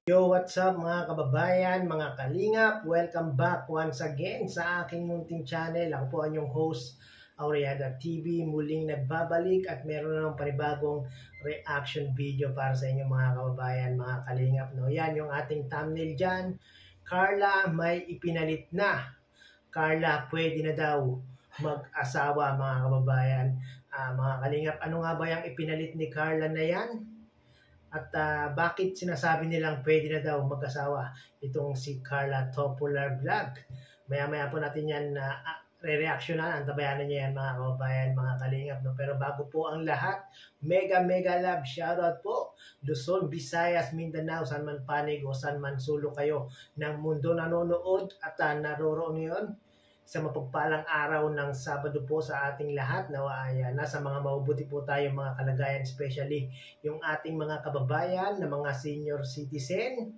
Yo, what's up mga kababayan, mga kalingap? Welcome back once again sa aking munting channel. Ako po ang inyong host, Aureada TV. Muling nagbabalik at meron na ng panibagong reaction video para sa inyo mga kababayan, mga kalingap. No? Yan yung ating thumbnail dyan. Carla may ipinalit na. Carla pwede na daw mag-asawa mga kababayan. Mga kalingap, ano nga ba yung ipinalit ni Carla na yan? At bakit sinasabi nilang pwede na daw mag-asawa itong si Carla Topular Vlog? Maya-maya po natin yan re-reactionan. Antabayanan niyo yan mga kababayan, mga kalingap. No? Pero bago po ang lahat, mega love shoutout po. Luzon, Visayas, Mindanao, San man panig o San man sulok kayo ng mundo nanonood at naroroon ngayon sa mapagpalang araw ng Sabado po sa ating lahat. Nawa ay nasa mga mabubuti po tayo mga kalagayan, especially yung ating mga kababayan na mga senior citizen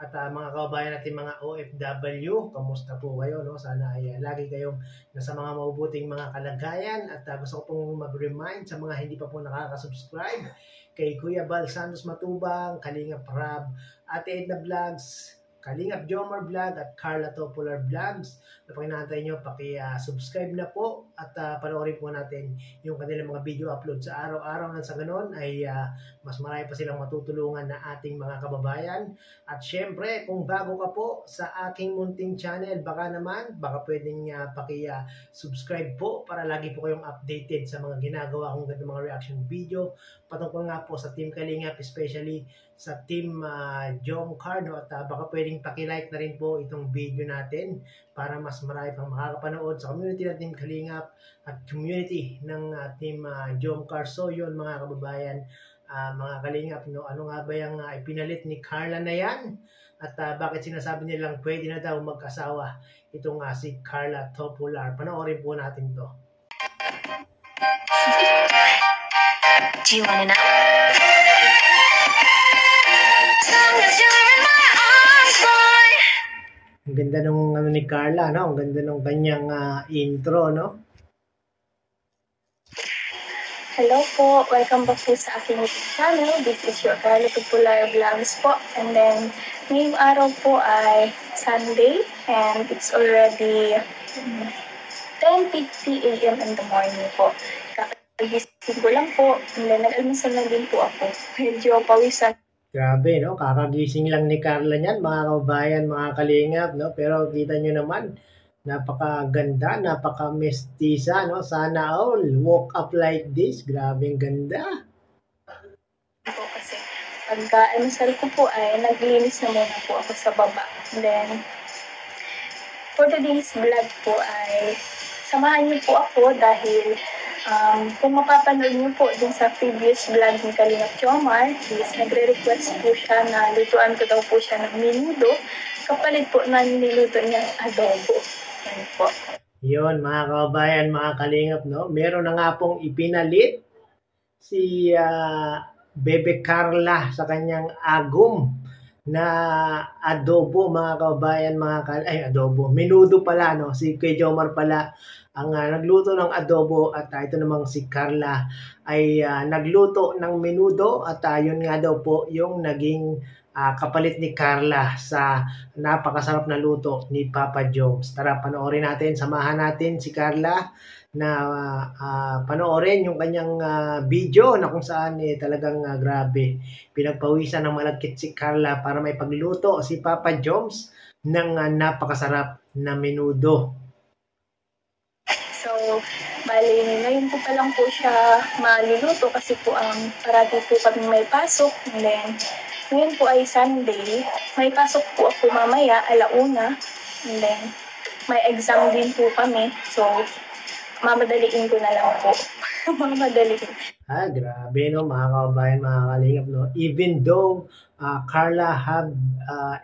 at mga kababayan natin mga OFW. Kamusta po kayo? No? Sana ay lagi kayong nasa mga mabubuting mga kalagayan at gusto ko pong mag-remind sa mga hindi pa po nakaka-subscribe kay Kuya Bal Santos Matubang, Kalingap Rab, Ate Edna Vlogs, Kalingap Jomar Vlog at Carla Topular Vlogs. Kapag inaantay nyo, subscribe na po at panoorin po natin yung kanilang mga video upload sa araw-araw nang sa ganon ay mas marami pa silang matutulungan na ating mga kababayan. At syempre, kung bago ka po sa aking munting channel, baka pwedeng subscribe po para lagi po kayong updated sa mga ginagawa kong mga reaction video patungkol nga po sa Team Kalingap, especially sa Team Jomcar, no? At baka pwedeng paki-like na rin po itong video natin para mas marami pang makakapanood sa community ng Team Kalingap at community ng Team Jomcar. So yun mga kababayan, mga Kalingap, no? Ano nga ba yung ipinalit ni Carla na yan? At bakit sinasabi nilang pwede na daw mag-asawa itong si Carla Topular? Panoorin po natin to. Do you wanna know? Ang ganda nung ni Carla, no? Ang ganda nung kanyang intro, no? Hello po, welcome back po sa aking channel. This is your Carla Topular Vlogs po. And then, ngayong araw po ay Sunday and it's already 10:50 a.m. in the morning po. Kakagising ko lang po and then nag-almusal na din po ako. Medyo pawisan. Grabe, no? Kakagising lang ni Carla niyan, mga kababayan, mga kalingap, no? Pero kita nyo naman, napakaganda, napaka-mestiza, no? Sana all walk up like this. Grabe, ang ganda. Po kasi pagka-almusal ko po ay naglinis na muna po ako sa baba. And then, for today's vlog po ay samahan niyo po ako dahil kung mapapanood niyo po dun sa previous vlog ni Kalingap Jomar, is nagre-request po siya na lutuan ko daw po siya ng menudo kapalit po na niluto niyang adobo. Yan po. Yun, mga kababayan, mga kalingap, no? Meron na nga pong ipinalit si Bebe Carla sa kanyang agum na adobo, mga kababayan, adobo, menudo pala, no? Si Kuya Jomar pala ang nagluto ng adobo at ito namang si Carla ay nagluto ng menudo at yun nga daw po yung naging kapalit ni Carla sa napakasarap na luto ni Papa Joms. Tara, panoorin natin, samahan natin si Carla na panoorin yung kanyang video na kung saan talagang grabe. Pinagpawisan ng malagkit si Carla para may pagluto si Papa Joms ng napakasarap na menudo. So, bali, ngayon po pa lang po siya maluluto kasi po parati po kami may pasok. And then, ngayon po ay Sunday. May pasok po ako mamaya, 1:00. And then, may exam din po kami. So, mamadaliin ko na lang po. Mamadaliin. Grabe, no, mga kababayan, mga kalingap, no? Even though Carla have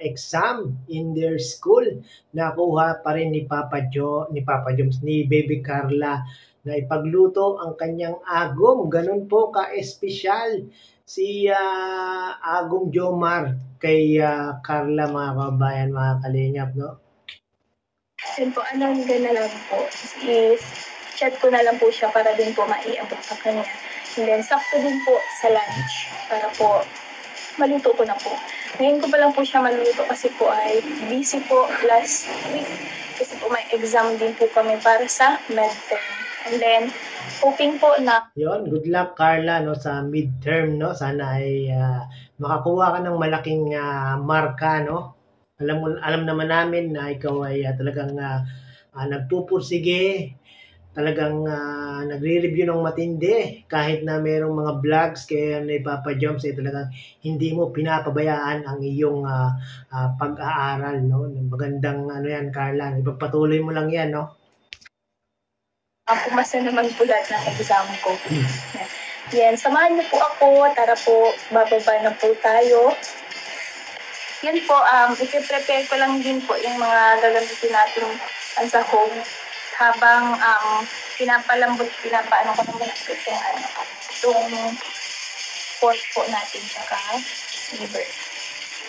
exam in their school, nakuha pa rin ni Joms, ni Baby Carla na ipagluto ang kanyang agom. Ganun po ka-espesyal si Agum Jomar kay Carla, mga kababayan, mga kalingap, no? Yun po, na lang po. Is chat ko na lang po siya para din po maiabot sa kanya. And then, sakto din po sa lunch para po maluto ko na po. Ngayon ko pa lang po siya maluto kasi po ay busy po last week. Kasi po may exam din po kami para sa midterm. And then, hoping po na Yon, good luck Carla no sa midterm no. Sana ay makakuha ka ng malaking marka no. Alam naman namin na ikaw ay talagang nagpupursige, talagang nagre-review ng matindi kahit na merong mga vlogs kaya ni Papa Joms ay talagang hindi mo pinapabayaan ang iyong pag-aaral no. Magandang ano yan Carla, ipagpatuloy mo lang yan no. pumasa naman po lahat ng exam ko. Yan, samahan niyo po ako. Tara po, bababa na po tayo. Yan po, ipiprepare ko lang din po yung mga gagamitin natin sa home. Habang pinapaano ko naman itong pork po natin tsaka liver.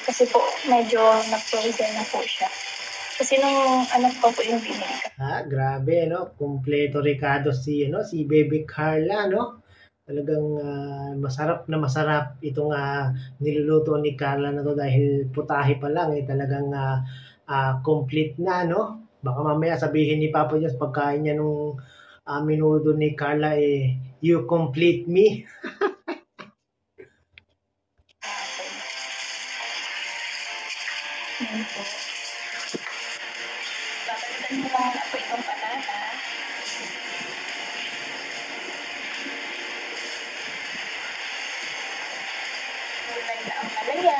Kasi po, medyo na-frozen na po siya. Kasi nung pa po yung binili ka. Grabe no, kumpleto Ricardo si Baby Carla no. Talagang masarap na masarap itong niluluto ni Carla na to dahil putahe pa lang talagang complete na no. Baka mamaya sabihin ni Papa Diyos pagkain niya nung minudo ni Carla you complete me. Yan po. Babalitan mo lang ako itong panata. Kulay na ang malaya.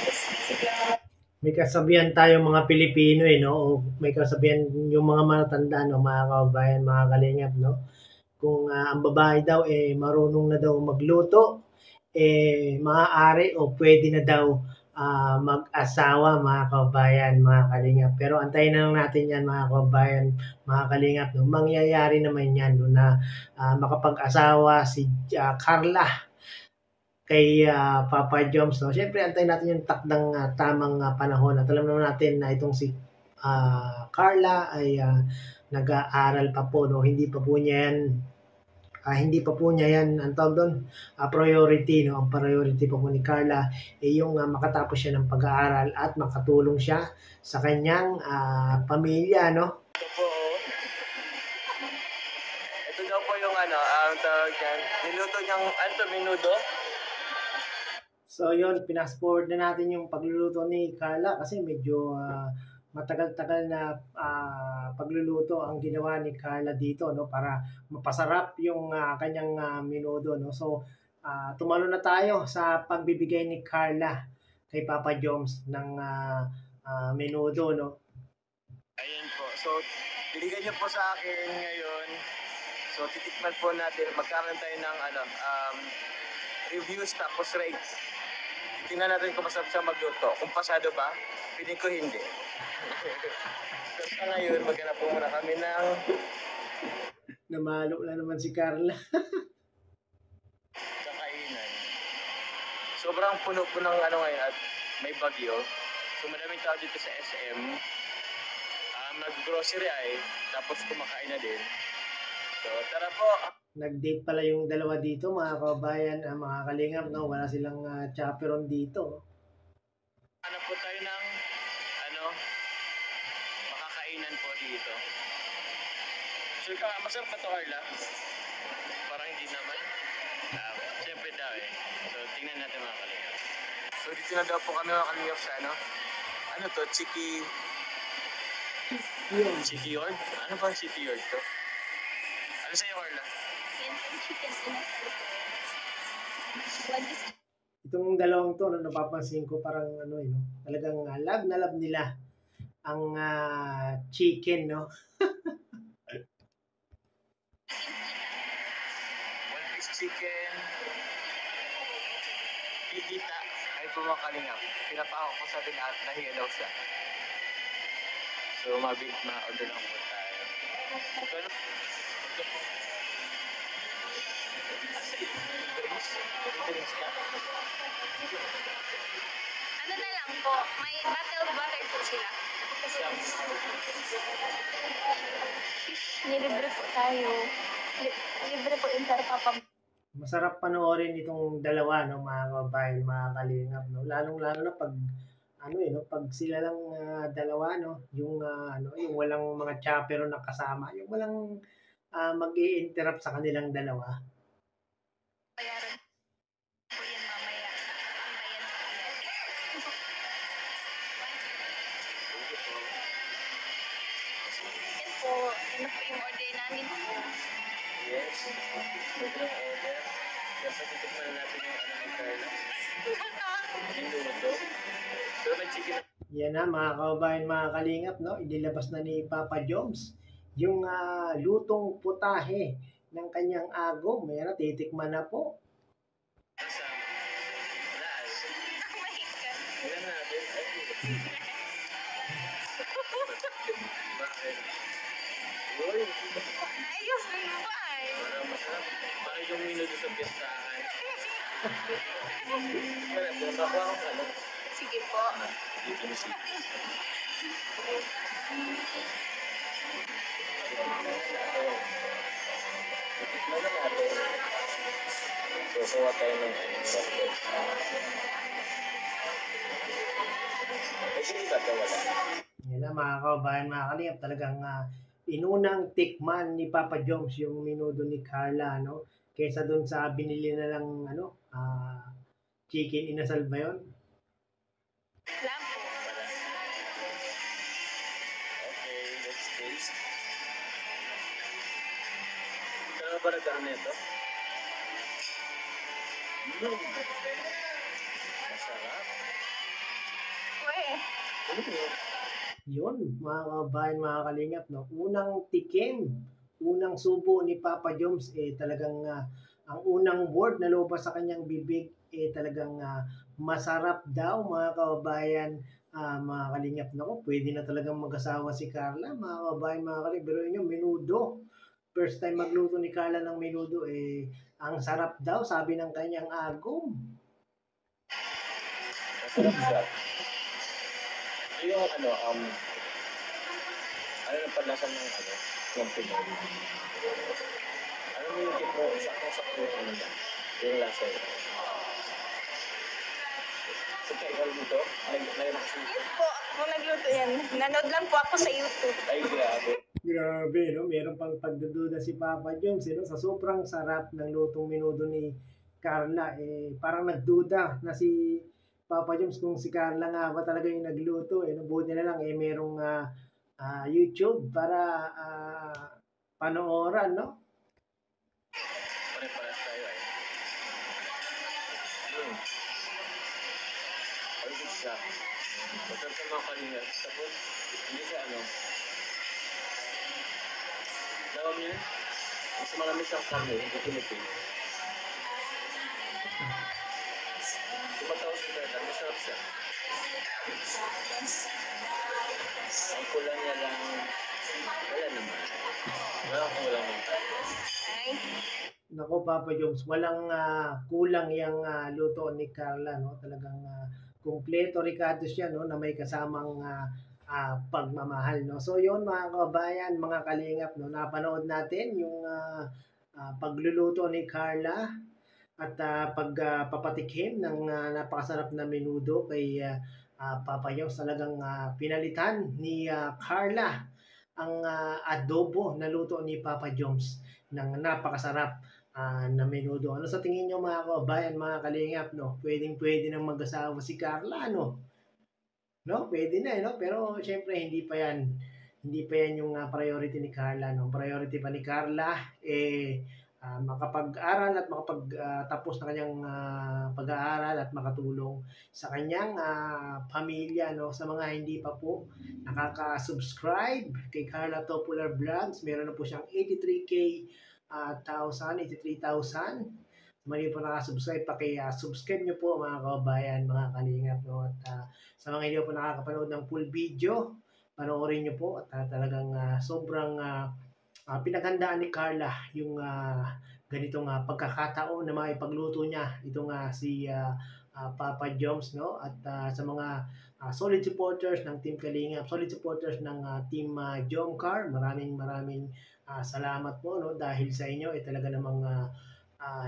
Isip lang naman. May kasabihan tayo mga Pilipino no, o may kasabihan yung mga matatanda no, mga kababayan, mga kalingap no. Kung ang babae daw marunong na daw magluto, maaari o pwede na daw mag-asawa mga kababayan, mga kalingap. Pero antayin na lang natin yan mga kababayan, mga kalingap. No? Mangyayari naman yan no, na makapag-asawa si Carla kay Papa Joms. No? Siyempre antayin natin yung takdang tamang panahon. At alam naman natin na itong si Carla ay nag-aaral pa po. No? Hindi pa po niya yan ang tawag doon priority no. Ang priority po ni Carla yung makatapos siya ng pag-aaral at makatulong siya sa kanyang pamilya no. Ito daw po yung ang tawag yan, niluto niyang minudo. So yun, pinasforward na natin yung pagluluto ni Carla kasi medyo matagal-tagal na pagluluto ang ginawa ni Carla dito no para mapasarap yung kanyang minudo no. So tumalo na tayo sa pagbibigay ni Carla kay Papa Joms ng minudo no. Ayan po. So binigay niyo po sa akin ngayon. So titikman po natin, magkaroon tayo ng reviews tapos rates. Tingnan natin kung masarap siya magluto. Kung pasado ba? Piling ko hindi. So sa ngayon, maghanap po muna kami ng namalo na naman si Carla. kakainan. Sobrang puno po ng ngayon at may bagyo. So madaming tao dito sa SM. Nag-grocery tapos kumakain na din. So tara po. Nag-date pala yung dalawa dito mga kababayan, mga kalingap no. Wala silang chaperon dito. Hanap po tayo ng makakainan po dito. So masarap ba ito, Carla? Parang hindi naman. Siyempre daw So tingnan natin mga kalingap. So dito na daw po kami mga kalingap sa ano to? Chiki Yord? Ano ba Chiki Yord to? Ano sa'yo, Carla? Itong dalawang to, napapansin ko parang no, talagang love na love nila ang chicken, no? One piece chicken, pigita, ay pumakalingap. Pinapako ko sa atin at nahiya daw siya. So, ma-order lang po tayo. Ito po. Ano na lang po, may bottled water po sila. Nilibre po tayo. Libre po yung para papa. masarap panoorin itong dalawa, no, mga kababayan, mga kalingap, no. Lalong-lalo na pag ano eh, no, pag sila lang dalawa, no, yung ano, yung walang mga chapero na kasama, yung walang mag-i-interrupt sa kanilang dalawa. Bayaran po yan mamaya. Ang bayan po yan. Yan po. Ano po yung order namin po? Yes. Ito yung order. Dapat titikman natin yung ano ni Carla. Yung luto. Pero may chicken Yan na mga kababayan, mga kalingap, no, inilabas na ni Papa Joms yung lutong putahe ng kanyang agom. Yan na, titikman na po. kasama. Laas. Mahikan. Tingnan natin. Bakit? Uy! Ayos mo ba eh? Parang masarap. Parang yung minuto sa piestahan. Wala, nakuha ko ano. Sige po. Dito na siya. Titikman na natin. Susuwa tayo ng chocolate. Ay, sige ba ito? Wala. Yan na mga kababayan, mga kalingap, talagang inunang tikman ni Papa Joms yung minudo ni Carla, no? Kaysa doon sa binili na lang, ano, chicken inasal ba yun? Alam po. Okay, let's taste. Kaya ba nagkaroon nito? Masarap. Uy. Ano yun? Yun, mga kababayan, mga kalingap, no? Unang tikim, unang subo ni Papa Joms, talagang ang unang word na lumabas sa kanyang bibig, talagang masarap daw, mga kababayan, mga kalingap. Naku, pwede na talagang mag-asawa si Carla, mga kababayan, mga kalingap. Pero yun yung menudo. First time magluto ni Carla ng menudo, ang sarap daw, sabi ng kanyang agom. Masarap siya. Yung ano na panlasa ng ano, ng Pinoy. Ano mo yung tipo, sakto-sakto yung ano niya, yung lasa niya. So, kayo dito, nag-reaction. Yes po. Ako nagluto yan. Nanood lang po ako sa YouTube. Ay, grabe. Grabe, no? Meron pang pagdududa si Papa Joms, no? Sa sobrang sarap ng lutong menudo ni Carla, parang nagduda na si Papa Joms kung si Carla nga ba talaga yung nagluto, Buti na lang, merong YouTube para panooran, no? Pare-pares tayo eh. Ay, good siya. Masarap sa mga kalinga. Tapos, hindi siya ano. Tawag niya, mas marami siyang karne, hindi pinipin. Tumatawa si Berta, masarap siya. Ang kulang niya lang, wala naman. Wala akong walang mga. Ay. Nako, Papa Joms, walang kulang yung luto ni Carla, no? Talagang kumpleto Ricardo siya, no? Na may kasamang pagmamahal, no? So yun, mga kabayan, mga kalingap, no? Napanood natin yung pagluluto ni Carla at pagpapatikim ng napakasarap na menudo kay Papa Joms. Talagang pinalitan ni Carla ang adobo na luto ni Papa Joms ng napakasarap na menudo. Ano sa tingin nyo, mga kabayan, mga kalingap, no? Pwedeng-pwede nang mag-asawa si Carla, no? No? Pwede na, no? Pero syempre hindi pa yan yung priority ni Carla, no? Priority pa ni Carla makapag-aral at makapagtapos na kanyang pag-aaral at makatulong sa kanyang pamilya, no? Sa mga hindi pa po nakaka-subscribe kay Carla Topular Vlogs, meron na po siyang 83,000. Mali po nakasubscribe, subscribe nyo po, mga kababayan, mga kalingap, no? At sa mga hindi po nakakapanood ng full video, panoorin nyo po at talagang sobrang pinaghandaan ni Carla yung ganitong pagkakataon na maipagluto niya itong si Papa Joms, no? At sa mga solid supporters ng Team Kalingap, solid supporters ng Team Jomcar, maraming salamat po, no? Dahil sa inyo talaga namang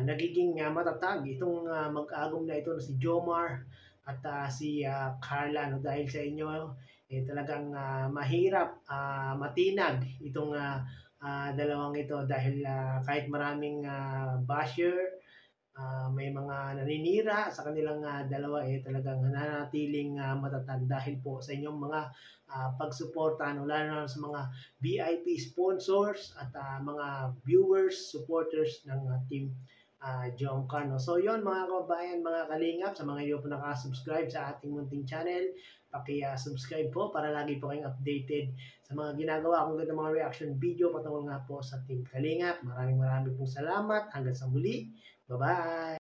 nagiging matatag itong mag-agong na ito na si Jomar at si Carla, no, dahil sa inyo talagang mahirap matinag itong dalawang ito dahil kahit maraming basher, may mga naninira sa kanilang dalawa, talagang nananatiling matatag dahil po sa inyong mga pagsuporta, no, lalo na sa mga VIP sponsors at mga viewers, supporters ng team Jongkar, no. So yon mga kababayan, mga kalingap, sa mga hindi po nakasubscribe sa ating munting channel, paki-subscribe po para lagi po kayong updated sa mga ginagawa kong ganito mga reaction video patungkol nga po sa Team Kalingap. Maraming pong salamat. Hanggang sa muli. Bye-bye!